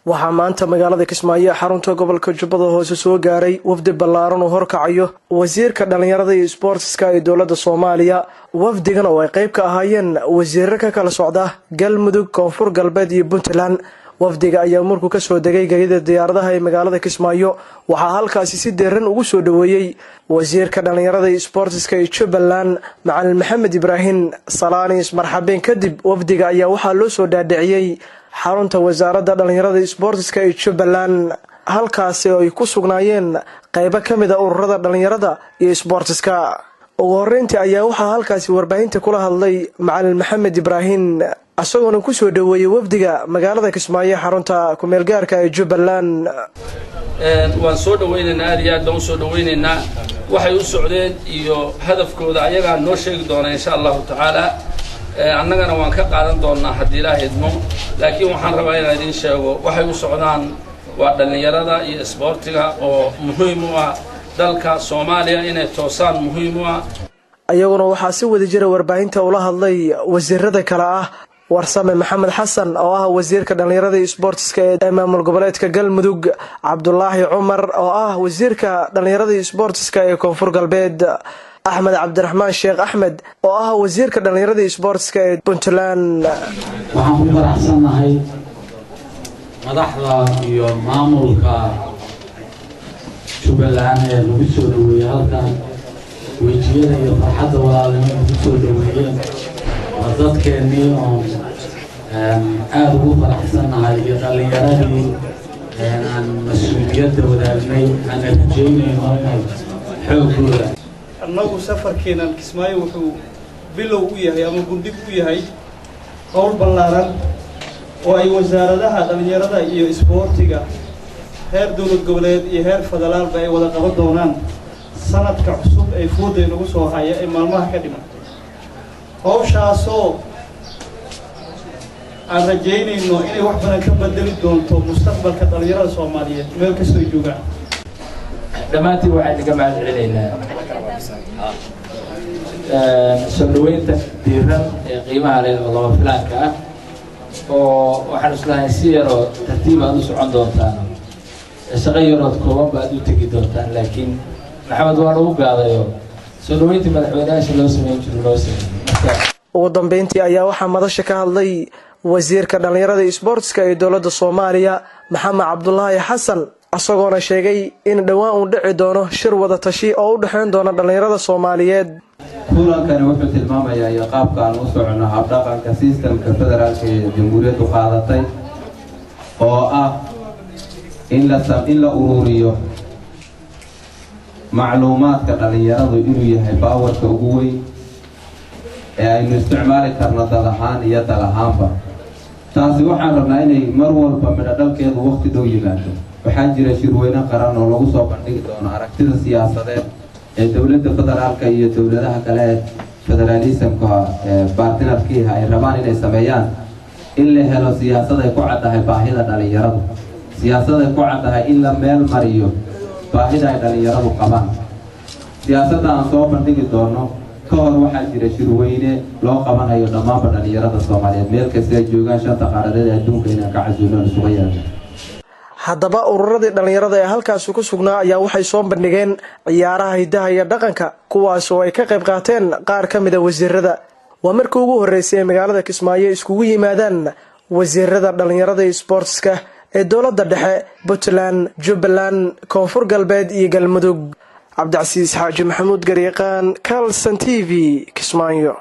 waxaa maanta magaalada Kismaayo xarunta gobolka Jubbada Hoose soo gaaray wafdi ballaaran oo horkacayo wasiirka dhalinyarada iyo sportska ee dawladda Soomaaliya. Wafdigan oo ay qayb ka ahaayeen wasiirro ka kala socda Galmudug, Koonfur Galbeed iyo Puntland. wafdiga ayaa markuu ka soo degay gaadiidka diyaaradaha ee magaalada Kismaayo waxaa halkaasi si deeran ugu soo dhaweeyay wasiirka dhalinyarada iyo sportska ee Jubbaland Macalin Maxamed Ibrahim Salaanis. marxabeen kadib wafdiga ayaa waxaa loo soo dhaadhiciyay xarunta wasaaradda dhalinyarada iyo sportska ee Jubbaland halkaas oo ay ku sugnaayeen qayb ka mid ah ururada dhalinyarada iyo sportska. ugu horeyntii ayaa waxaa halkaasi warbaahinta kula hadlay Macalin Maxamed Ibrahim asagoo ku soo dhaweeyay wafdiga magaalada Kismaayo xarunta ku meel gaarka ee Jubbaland. waan soo dhaweynaynaa aad iyo aad baan soo dhaweynaynaa waxay u socdeen iyo hadafkooda ayaga noo sheegi doona insha Allah taala annagana waan ka qaadan doonaa haddii Ilaahay idmo laakiin waxaan rabaa inaan idin sheego waxay u socdaan waa dhalinyarada iyo sportiga oo muhiim u ah dalka Soomaaliya inay toosaan muhiim u ah. ayaguna waxaa si wada jira warbaahinta ula hadlay wasiirada kala ah warsame Maxamed Xasan oo ah wasiirka dhalinyarada iyo sportska ee maamul goboleedka Galmudug, Cabdullaahi Cumar oo ah wasiirka dhalinyarada iyo sportska ee Koonfur Galbeed, Axmed Cabdiraxmaan Sheekh Axmed oo ah wasiirka dhalinyarada iyo sportska ee Puntland. waxaan ku faraxsanahay madaxda iyo maamulka Jubbaland ee lagu soo dhaweeyay halkan wajiyada iyo farxadda walaalnimo lagu soo dhaweeyay dadkeennii oo aad ugu faraxsanahay iyo dhalinyaradii aan mas'uuliyadda wadaagnay aan rajaynayno inay xoogooda annagu safarkeenan Kismaayo wuxuu bilow u yahay ama guddig u yahay qowl ballaaran oo ay wasaaradaha dhalinyarada iyo sportiga heer dawlad goboleed iyo heer federaalba ay wada qaban doonaan sanadka cusub ee fooday nagu soo haya ee maalmaha ka dhiman. hawshaasoo aan rajaynayno inay wax badan ka bedeli doonto mustaqbalka dhalinyarada Soomaaliyeed meel kastoo joogaan. dhammaantiin waxaan ka mahad celinaynaa soo dhaweynta diiran ee qiimaha leh oo laba filaanka ah oo waxaan islahay si yar oo tartiib aad u socon doontaan shaqo yarood kooban baad u tegi doontaan laakiin Maxamed waa ugu gaadayo soo dhaweyntii madaxweynaha loo sameeyay jirnoosi. ugu dambeyntii ayaa waxaa madasha ka hadlay wasiirka dhalinyarada iyo sportska ee dawladda Soomaaliya Maxamed Cabdullaahi Xasan asagoona sheegay in dhawaan uu dhici doono shir wada tashi oo u dhaxeyn doona dhalinyarada Soomaaliyeed. kulankan wuxuu tilmaamayaa qaabka aan u socono habdhaqanka systemka federaalka ee jamhuuriyaddu qaadatay oo ah in la ururiyo macluumaadka dhalinyaradu inuu yahay baawarka ugu weyn ee aynu isticmaali karno dal ahaan iyo dal ahaanba. taasi waxaan rabnaa inay mar walba midho dhalkeedu waqti dhow yimaado. waxaa jira shirweyne qaran oo lagu soo bandhigi doono aragtida siyaasadeed ee dawladda federaalka iyo dawladaha kale ee federalismka partnerkiiha ay rabaan inay sameeyaan in la helo siyaasad ay ku caddahay baahida dhalinyaradu, siyaasad ay ku caddahay in la meel mariyo baahida ay dhalinyaradu qabaan. siyaasadda aan soo bandhigi doono ka hor waxaa jira shirweyne loo qabanayo dhammaanba dhalinyarada Soomaaliyeed meel kasta ay joogaan shanta qaaradeed ee adduunka inay ka casuulaan isugu yeedhaan. haddaba ururadii dhalinyarada ee halkaas ku sugnaa ayaa waxay soo bandhigeen ciyaaraha hidaha iyo dhaqanka kuwaas oo ay ka qayb qaateen qaar ka mid ah wasiirada. waa markii ugu horeysay magaalada Kismaayo iskugu yimaadaan wasiirada dhalinyarada iyo sportska ee dawladda dhexe Puntland, Jubbaland, Koonfur Galbeed iyo Galmudug. Cabdicasiis Xaaji Maxamuud Garyaqaan, Kalson TV, Kismaayo.